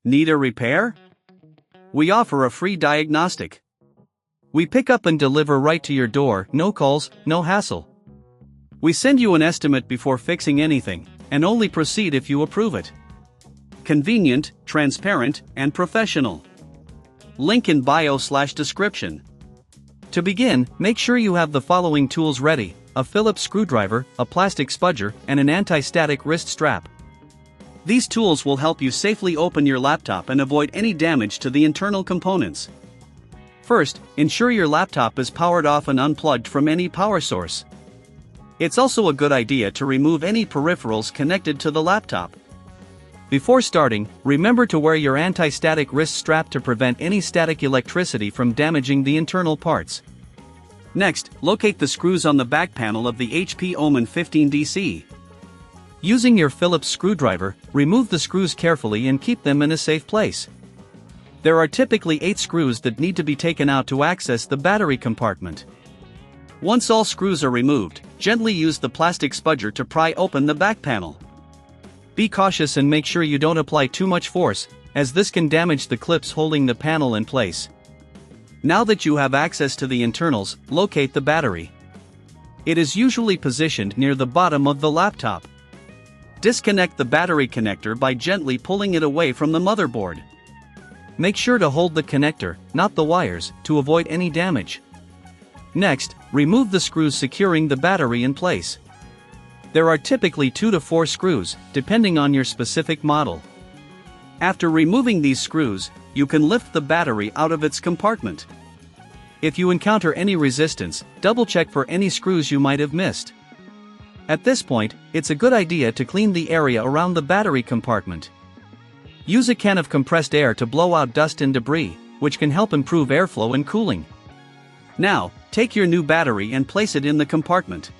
Need a repair? We offer a free diagnostic. We pick up and deliver right to your door, no calls, no hassle. We send you an estimate before fixing anything, and only proceed if you approve it. Convenient, transparent, and professional. Link in bio/description. To begin, make sure you have the following tools ready: a Phillips screwdriver, a plastic spudger, and an anti-static wrist strap. These tools will help you safely open your laptop and avoid any damage to the internal components. First, ensure your laptop is powered off and unplugged from any power source. It's also a good idea to remove any peripherals connected to the laptop. Before starting, remember to wear your anti-static wrist strap to prevent any static electricity from damaging the internal parts. Next, locate the screws on the back panel of the HP Omen 15DC. Using your Phillips screwdriver, remove the screws carefully and keep them in a safe place. There are typically 8 screws that need to be taken out to access the battery compartment. Once all screws are removed, gently use the plastic spudger to pry open the back panel. Be cautious and make sure you don't apply too much force, as this can damage the clips holding the panel in place. Now that you have access to the internals, locate the battery. It is usually positioned near the bottom of the laptop. Disconnect the battery connector by gently pulling it away from the motherboard. Make sure to hold the connector, not the wires, to avoid any damage. Next, remove the screws securing the battery in place. There are typically 2 to 4 screws, depending on your specific model. After removing these screws, you can lift the battery out of its compartment. If you encounter any resistance, double-check for any screws you might have missed. At this point, it's a good idea to clean the area around the battery compartment. Use a can of compressed air to blow out dust and debris, which can help improve airflow and cooling. Now, take your new battery and place it in the compartment.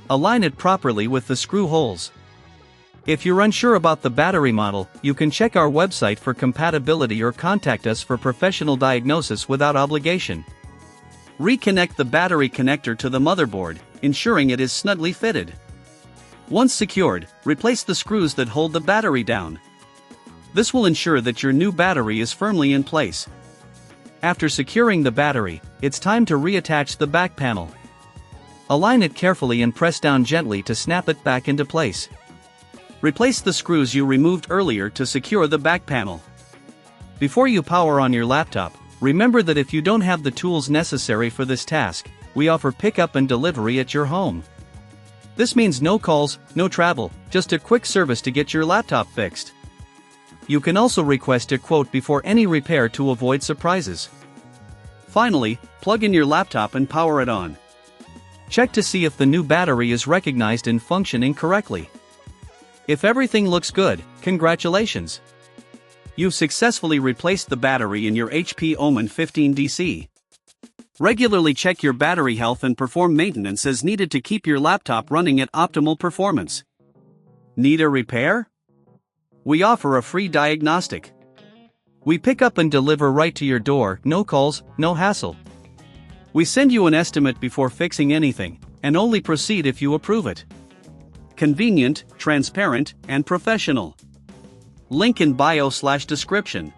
Align it properly with the screw holes. If you're unsure about the battery model, you can check our website for compatibility or contact us for professional diagnosis without obligation. Reconnect the battery connector to the motherboard, ensuring it is snugly fitted. Once secured, replace the screws that hold the battery down. This will ensure that your new battery is firmly in place. After securing the battery, it's time to reattach the back panel. Align it carefully and press down gently to snap it back into place. Replace the screws you removed earlier to secure the back panel. Before you power on your laptop, remember that if you don't have the tools necessary for this task, we offer pickup and delivery at your home. This means no calls, no travel, just a quick service to get your laptop fixed. You can also request a quote before any repair to avoid surprises. Finally, plug in your laptop and power it on. Check to see if the new battery is recognized and functioning correctly. If everything looks good, congratulations! You've successfully replaced the battery in your HP Omen 15DC. Regularly check your battery health and perform maintenance as needed to keep your laptop running at optimal performance. Need a repair? We offer a free diagnostic. We pick up and deliver right to your door, no calls, no hassle. We send you an estimate before fixing anything, and only proceed if you approve it. Convenient, transparent, and professional. Link in bio/description.